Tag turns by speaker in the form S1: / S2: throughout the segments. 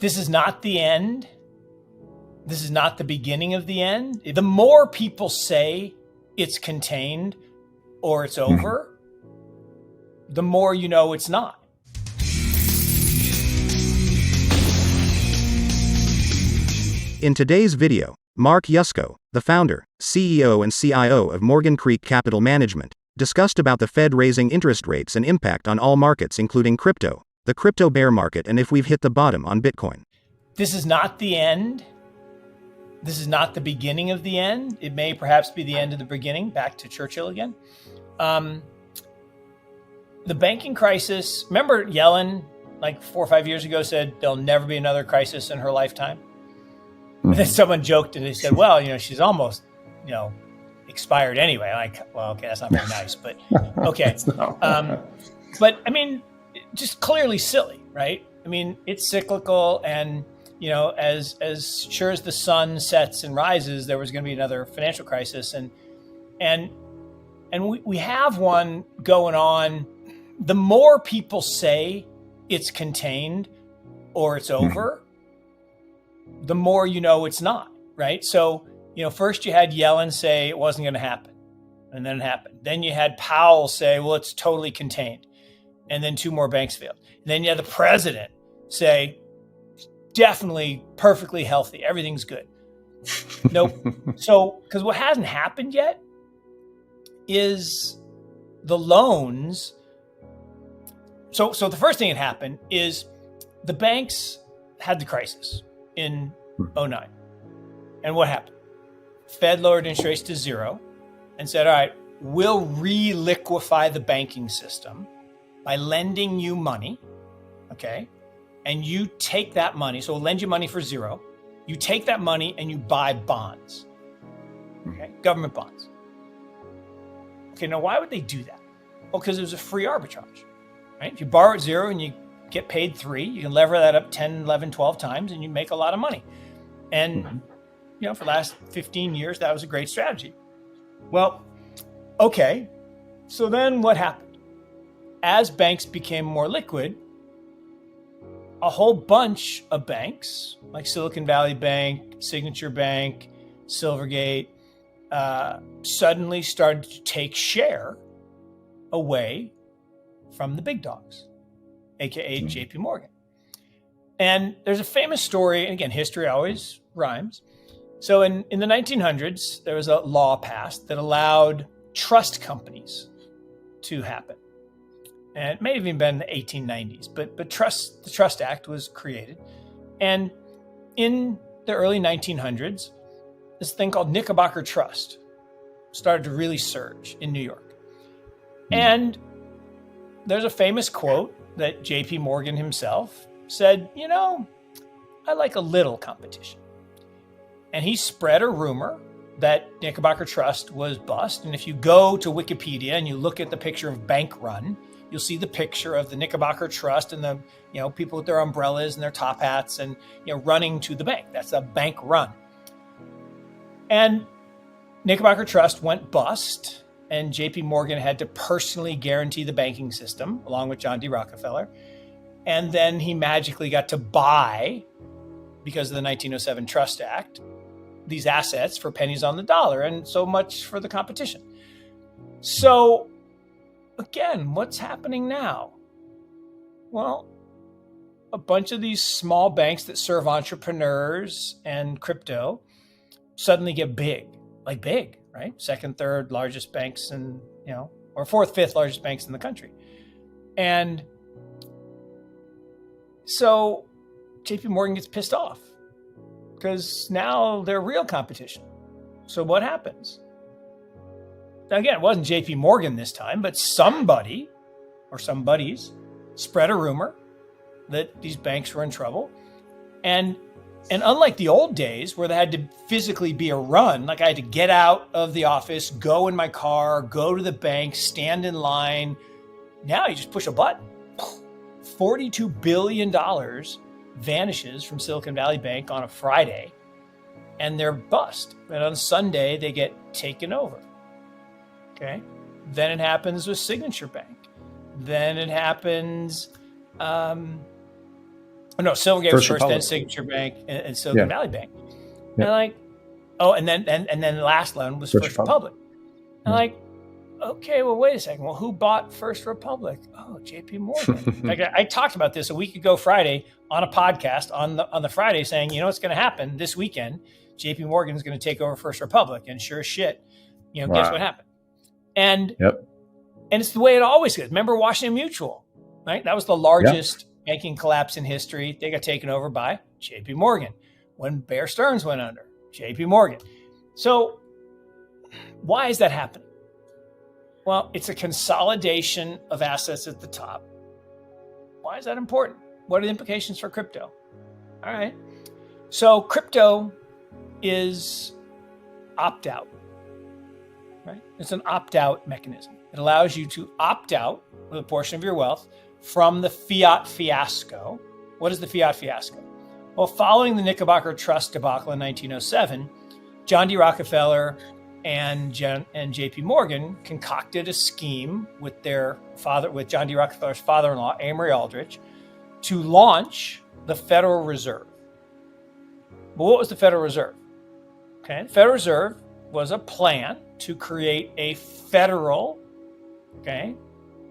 S1: This is not the end. This is not the beginning of the end. The more people say it's contained or it's over, the more you know it's not.
S2: In today's video, Mark Yusko, the founder, CEO and CIO of Morgan Creek Capital Management, discussed about the Fed raising interest rates and impact on all markets including crypto, the crypto bear market, and if we've hit the bottom on Bitcoin.
S1: This is not the end. This is not the beginning of the end. It may perhaps be the end of the beginning, back to Churchill again. The banking crisis, remember Yellen, like 4 or 5 years ago, said there'll never be another crisis in her lifetime? And then someone joked and they said, well, she's almost, expired anyway. Like, well, okay, that's not very nice, but okay. But I mean, just clearly silly, right? I mean, it's cyclical, and as sure as the sun sets and rises, there was going to be another financial crisis, and we have one going on. The more people say it's contained or it's over, the more you know it's not, right? So, first you had Yellen say it wasn't going to happen, and then it happened. Then you had Powell say, well, it's totally contained, and then 2 more banks failed. And then you had the president say, definitely perfectly healthy, everything's good. Nope. So, because what hasn't happened yet is the loans. So the first thing that happened is the banks had the crisis in 2009. And what happened? Fed lowered interest rates to 0 and said, all right, we'll re-liquefy the banking system by lending you money, okay? And you take that money, so we'll lend you money for 0. You take that money and you buy bonds, okay? Government bonds. Okay, now why would they do that? Well, because it was a free arbitrage, right? If you borrow at 0 and you get paid 3, you can lever that up 10, 11, 12 times and you make a lot of money. And, for the last 15 years, that was a great strategy. Well, okay, so then what happened? As banks became more liquid, a whole bunch of banks like Silicon Valley Bank, Signature Bank, Silvergate, suddenly started to take share away from the big dogs, aka JP Morgan. And there's a famous story, and again, history always rhymes. So in the 1900s, there was a law passed that allowed trust companies to happen. And it may have even been the 1890s, but the Trust Act was created. And in the early 1900s, this thing called Knickerbocker Trust started to really surge in New York. And there's a famous quote that JP Morgan himself said, I like a little competition. And he spread a rumor that Knickerbocker Trust was bust. And if you go to Wikipedia and you look at the picture of bank run, you'll see the picture of the Knickerbocker Trust and the people with their umbrellas and their top hats and running to the bank. That's a bank run. And Knickerbocker Trust went bust, and JP Morgan had to personally guarantee the banking system along with John D. Rockefeller. And then he magically got to buy, because of the 1907 Trust Act, these assets for pennies on the dollar, and so much for the competition. So again, what's happening now? Well, a bunch of these small banks that serve entrepreneurs and crypto suddenly get big, right? 2nd, 3rd largest banks or 4th, 5th largest banks in the country. And so JP Morgan gets pissed off because now they're real competition. So what happens? Now, again, it wasn't JP Morgan this time, but somebody or somebodies spread a rumor that these banks were in trouble. And unlike the old days where they had to physically be a run, like I had to get out of the office, go in my car, go to the bank, stand in line. Now you just push a button. $42 billion vanishes from Silicon Valley Bank on a Friday, and they're bust. And on Sunday, they get taken over. Okay. Then it happens with Signature Bank. Then it happens Oh, no, Silvergate was first, then Signature Bank, and Silicon Valley Bank. And like, oh, and then the last one was First Republic. And like, okay, well, wait a second. Well, who bought First Republic? Oh, JP Morgan. In fact, I talked about this a week ago Friday on a podcast on the Friday, saying, you know what's going to happen this weekend? JP Morgan is going to take over First Republic, and sure as shit, guess what happened? And and it's the way it always is. Remember Washington Mutual, right? That was the largest banking collapse in history. They got taken over by JP Morgan. When Bear Stearns went under, JP Morgan. So why is that happening? Well, it's a consolidation of assets at the top. Why is that important? What are the implications for crypto? All right. So crypto is opt-out, right? It's an opt-out mechanism. It allows you to opt out with a portion of your wealth from the fiat fiasco. What is the fiat fiasco? Well, following the Knickerbocker Trust debacle in 1907, John D. Rockefeller and JP Morgan concocted a scheme with with John D. Rockefeller's father-in-law, Amory Aldrich, to launch the Federal Reserve. But what was the Federal Reserve? Okay, the Federal Reserve was a plan to create a federal,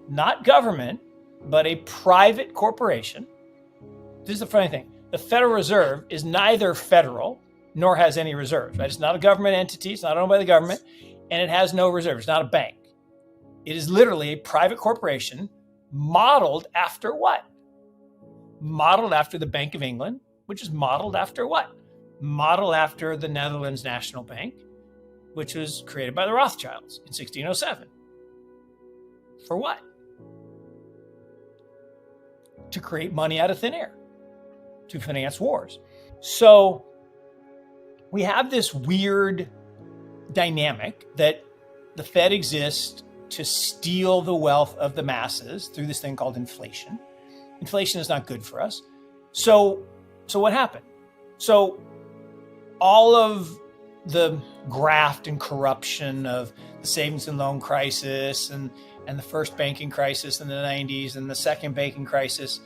S1: not government, but a private corporation. This is the funny thing. The Federal Reserve is neither federal nor has any reserves, right? It's not a government entity. It's not owned by the government, and it has no reserves. It's not a bank. It is literally a private corporation modeled after what? Modeled after the Bank of England, which is modeled after what? Modeled after the Netherlands National Bank, which was created by the Rothschilds in 1607. For what? To create money out of thin air, to finance wars. So we have this weird dynamic that the Fed exists to steal the wealth of the masses through this thing called inflation. Inflation is not good for us. So what happened? So all of the graft and corruption of the savings and loan crisis and the first banking crisis in the 90s and the second banking crisis,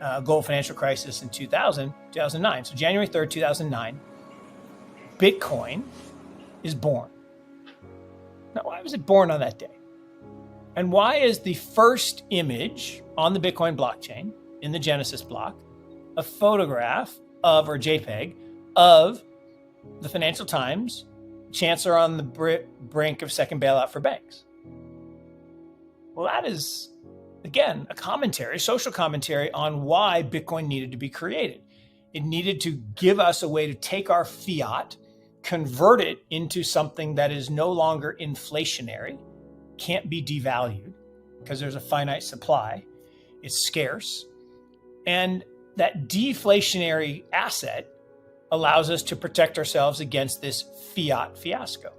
S1: global financial crisis in 2009. So January 3rd, 2009, Bitcoin is born. Now, why was it born on that day? And why is the first image on the Bitcoin blockchain in the Genesis block a photograph of, or JPEG, of the Financial Times, Chancellor on the brink of second bailout for banks? Well, that is, again, a commentary, social commentary on why Bitcoin needed to be created. It needed to give us a way to take our fiat, convert it into something that is no longer inflationary, can't be devalued because there's a finite supply, it's scarce. And that deflationary asset allows us to protect ourselves against this fiat fiasco,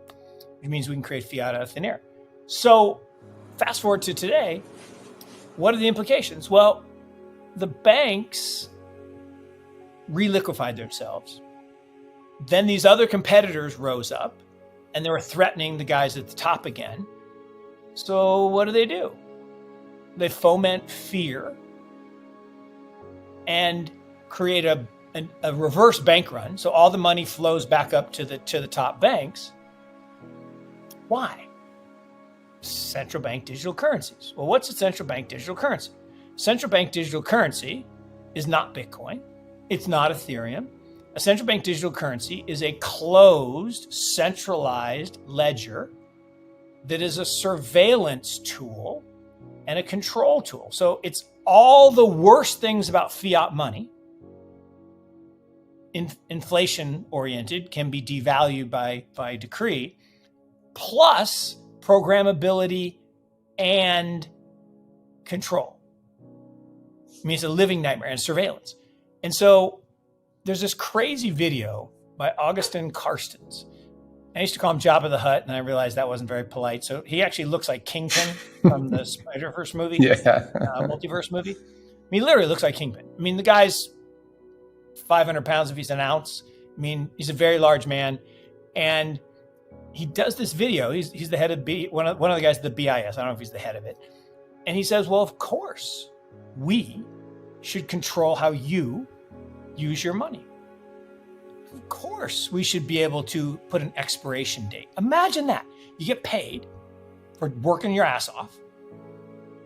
S1: which means we can create fiat out of thin air. So fast forward to today, what are the implications? Well, the banks reliquefied themselves. Then these other competitors rose up and they were threatening the guys at the top again. So what do? They foment fear and create a reverse bank run. So all the money flows back up to the top banks. Why? Central bank digital currencies. Well, what's a central bank digital currency? Central bank digital currency is not Bitcoin. It's not Ethereum. A central bank digital currency is a closed, centralized ledger that is a surveillance tool and a control tool. So it's all the worst things about fiat money. Inflation oriented, can be devalued by decree, plus programmability and control. I mean, it's a living nightmare and surveillance. And so there's this crazy video by Augustin Carstens. I used to call him Jabba the Hutt, and I realized that wasn't very polite. So he actually looks like Kingpin from the Spider-Verse movie, multiverse movie. I mean, he literally looks like Kingpin. I mean, the guy's 500 pounds if he's an ounce. I mean, he's a very large man. And he does this video. He's the head of one of the guys at the BIS. I don't know if he's the head of it. And he says, well, of course, we should control how you use your money. Of course, we should be able to put an expiration date. Imagine that. You get paid for working your ass off,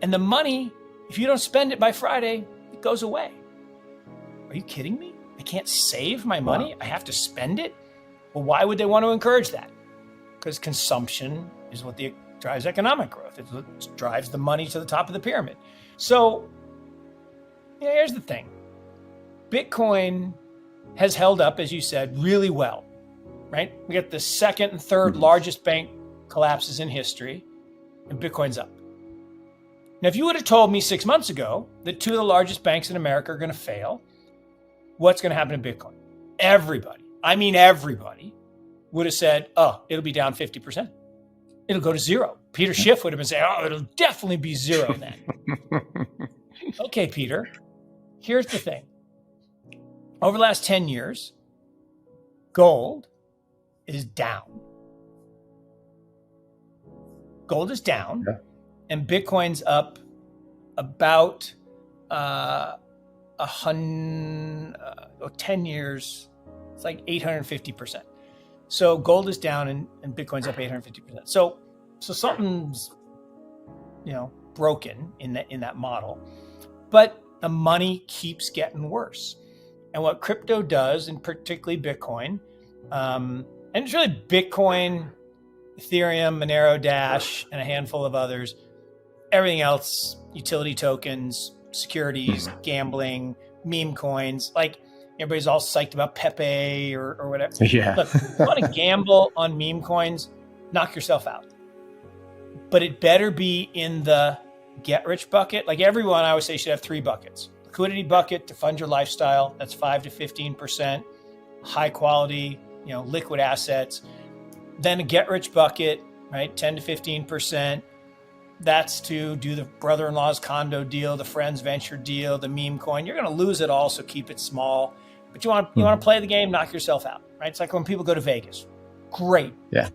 S1: and the money, if you don't spend it by Friday, it goes away. Are you kidding me? I can't save my money. I have to spend it. Well, why would they want to encourage that? Because consumption is what drives economic growth. It's what drives the money to the top of the pyramid. So, here's the thing. Bitcoin has held up, as you said, really well, right? We got the second and third largest bank collapses in history, and Bitcoin's up. Now, if you would have told me 6 months ago that two of the largest banks in America are going to fail, what's going to happen to Bitcoin? Everybody would have said, oh, it'll be down 50%. It'll go to zero. Peter Schiff would have been saying, oh, it'll definitely be zero then. Okay, Peter, here's the thing. Over the last 10 years, gold is down. Gold is down, and Bitcoin's up about 10 years. It's like 850%. So gold is down and Bitcoin's up 850%. So something's, broken in that model, but the money keeps getting worse. And what crypto does, and particularly Bitcoin, and it's really Bitcoin, Ethereum, Monero Dash, and a handful of others. Everything else, utility tokens, securities, gambling, meme coins, like everybody's all psyched about Pepe or whatever.
S3: Yeah.
S1: Look, if you want to gamble on meme coins, knock yourself out. But it better be in the get rich bucket. Like everyone, I always say, should have 3 buckets. Liquidity bucket to fund your lifestyle. That's 5 to 15%. High quality, liquid assets. Then a get rich bucket, right? 10 to 15%. That's to do the brother-in-law's condo deal, the friend's venture deal, the meme coin. You're going to lose it all, so keep it small. But you want to play the game, knock yourself out, right? It's like when people go to Vegas. Great.
S3: Yeah.